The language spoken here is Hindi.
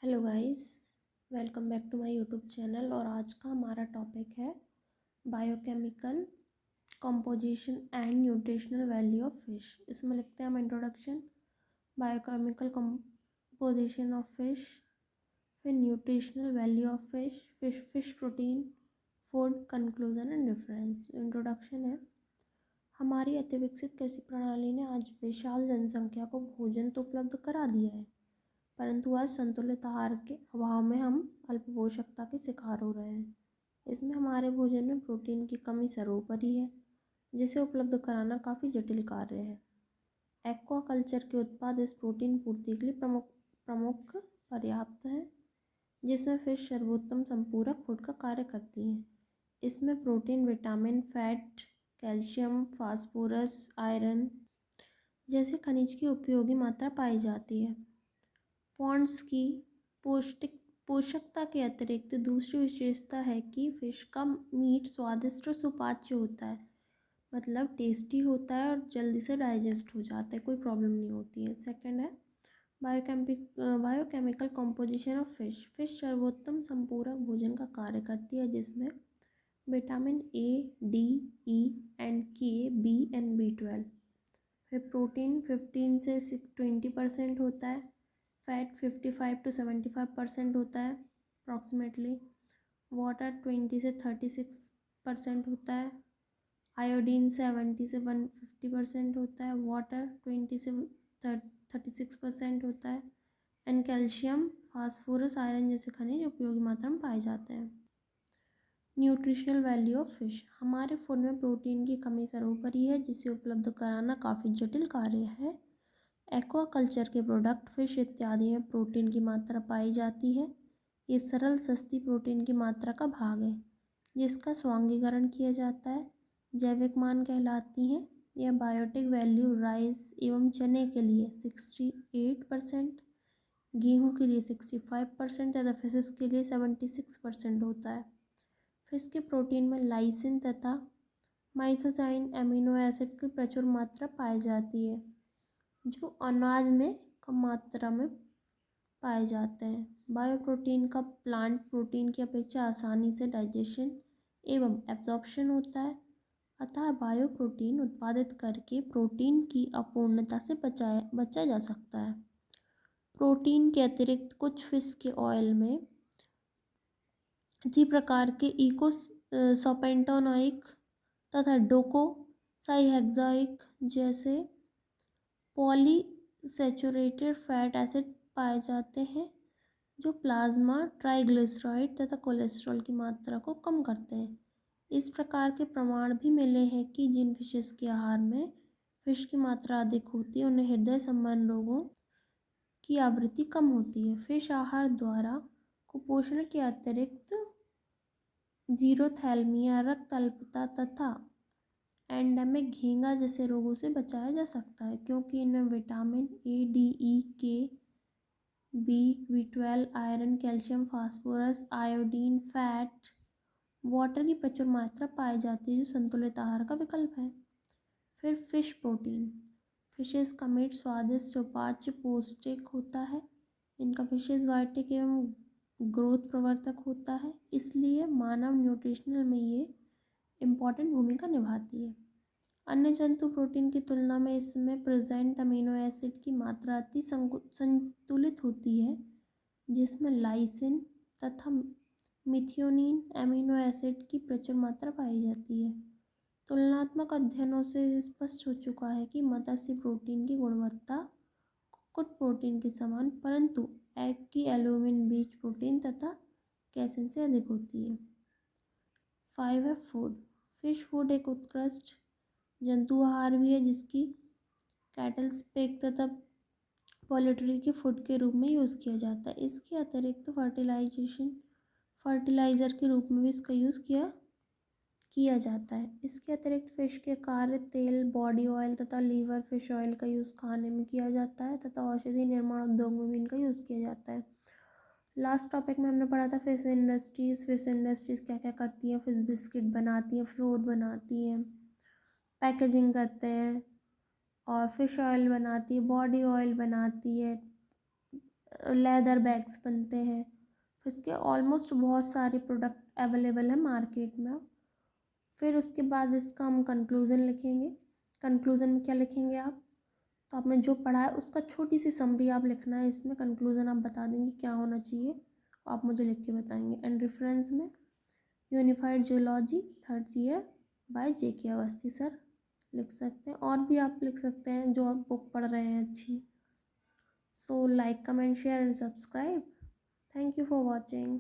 Hello guys, welcome back to my YouTube channel. और आज का हमारा टॉपिक है biochemical composition and nutritional value of fish. इसमें लिखते हैं हम introduction, biochemical composition of fish, फिर nutritional value of fish, fish protein, food, conclusion and difference. Introduction है, हमारी अतिविकसित कृषि प्रणाली ने आज विशाल जनसंख्या को भोजन तो उपलब्ध करा दिया है, परंतु आज संतुलित आहार के अभाव में हम अल्पपोषकता के शिकार हो रहे हैं। इसमें हमारे भोजन में प्रोटीन की कमी सर्वोपरि है, जिसे उपलब्ध कराना काफ़ी जटिल कार्य है। एक्वाकल्चर के उत्पाद इस प्रोटीन पूर्ति के लिए प्रमुख प्रमुख पर्याप्त हैं, जिसमें फिश सर्वोत्तम संपूरक फूड का कार्य करती हैं। इसमें protein, vitamin, fat, calcium, phosphorus, iron जैसे खनिज की उपयोगी मात्रा पाई जाती है। पॉन्ड्स की पोषकता के अतिरिक्त दूसरी विशेषता है कि फ़िश का मीट स्वादिष्ट और सुपाच्य होता है, मतलब टेस्टी होता है और जल्दी से डाइजेस्ट हो जाता है, कोई प्रॉब्लम नहीं होती है। सेकंड है biochemical composition of fish. Fish सर्वोत्तम संपूरक भोजन का कार्य करती है, जिसमें vitamin A, D, E and के, बी एंड B12। फिर प्रोटीन 15 से 20% होता है। फैट 55 to 75% होता है अप्रॉक्सीमेटली। वाटर 20 से 36% होता है। आयोडीन 70 से 150% होता है। वाटर 20 से 36% होता है। एंड कैल्शियम, फास्फोरस, आयरन जैसे खनिज उपयोगी मात्रा में पाए जाते हैं। Nutritional value of fish. हमारे फूड में प्रोटीन की कमी सर्वोपरि है, जिसे उपलब्ध कराना काफ़ी जटिल कार्य है। एक्वाकल्चर के प्रोडक्ट, फिश इत्यादि में प्रोटीन की मात्रा पाई जाती है। ये सरल सस्ती प्रोटीन की मात्रा का भाग है, जिसका स्वांगीकरण किया जाता है। जैविक मान कहलाती हैं। यह बायोटिक वैल्यू राइस एवं चने के लिए 68%, गेहूँ के लिए 65% तथा फिशेस के लिए 76% होता है। फिश के प्रोटीन में लाइसिन तथा माइथोसाइन एमिनो एसिड की प्रचुर मात्रा पाई जाती है, जो अनाज में कम मात्रा में पाए जाते हैं। बायोप्रोटीन का प्लांट प्रोटीन की अपेक्षा आसानी से डाइजेशन एवं एब्जॉर्प्शन होता है, अतः बायोप्रोटीन उत्पादित करके प्रोटीन की अपूर्णता से बचा जा सकता है। प्रोटीन के अतिरिक्त कुछ फिश के ऑयल में इसी प्रकार के सपेंटोनोइक तथा डोकोसाइहेक्साइक जैसे पॉलीसैचुरेटेड फैट एसिड पाए जाते हैं, जो प्लाज्मा, ट्राइग्लिसराइड तथा कोलेस्ट्रॉल की मात्रा को कम करते हैं। इस प्रकार के प्रमाण भी मिले हैं कि जिन फिशेस के आहार में फिश की मात्रा अधिक होती है, उन्हें हृदय संबंधी रोगों की आवृत्ति कम होती है। फिश आहार द्वारा कुपोषण के अतिरिक्त जीरोथैल्मिया, रक्त अल्पता तथा एंडेमिक घेंगा जैसे रोगों से बचाया जा सकता है, क्योंकि इनमें विटामिन ए, डी, ई, के, B12, iron, calcium, phosphorus, iodine, fat, water की प्रचुर मात्रा पाई जाती है, जो संतुलित आहार का विकल्प है। फिर फिश प्रोटीन। फिशेस का मीट स्वादिष्ट, सुपाच्य, पौष्टिक होता है। इनका फिशेस वाइटिक एवं ग्रोथ प्रवर्तक होता है, इसलिए मानव न्यूट्रिशनल में ये इम्पॉर्टेंट भूमिका निभाती है। अन्य जंतु प्रोटीन की तुलना में इसमें प्रेजेंट अमीनो एसिड की मात्रा अति संतुलित होती है, जिसमें लाइसिन तथा मिथियोनिन एमिनो एसिड की प्रचुर मात्रा पाई जाती है। तुलनात्मक अध्ययनों से स्पष्ट हो चुका है कि मत्स्य प्रोटीन की गुणवत्ता कुक्कुट प्रोटीन के समान, परंतु एग की एल्ब्यूमिन बीज प्रोटीन तथा कैसिन से अधिक होती है। 5 है फूड। फिश फूड एक उत्कृष्ट जंतु आहार भी है, जिसकी कैटल, पिग तथा पोल्ट्री के फूड के रूप में यूज़ किया जाता है। इसके अतिरिक्त फर्टिलाइज़र के रूप में भी इसका यूज़ किया जाता है। इसके अतिरिक्त फ़िश के कार्य तेल, बॉडी ऑयल तथा लीवर फिश ऑयल का यूज़ खाने में किया जाता है तथा औषधि निर्माण उद्योग में भी इनका यूज़ किया जाता है। लास्ट टॉपिक में हमने पढ़ा था फिश इंडस्ट्रीज़। फिश इंडस्ट्रीज़ क्या क्या करती हैं? फिश बिस्किट बनाती हैं, फ्लोर बनाती हैं, पैकेजिंग करते हैं, और फिश ऑयल बनाती है, बॉडी ऑयल बनाती है, लेदर बैग्स बनते हैं। फिर इसके ऑलमोस्ट बहुत सारे प्रोडक्ट अवेलेबल है मार्केट में। फिर उसके बाद इसका हम कंक्लूज़न लिखेंगे। कंक्लूज़न में क्या लिखेंगे आप? तो आपने जो पढ़ा है उसका छोटी सी समरी आप लिखना है इसमें। कंक्लूज़न आप बता देंगे क्या होना चाहिए, आप मुझे लिख के बताएंगे। एंड रेफरेंस में unified geology 3rd year by JK Awasthi sir लिख सकते हैं। और भी आप लिख सकते हैं जो आप बुक पढ़ रहे हैं अच्छी। So like, comment, share and subscribe. Thank you for watching.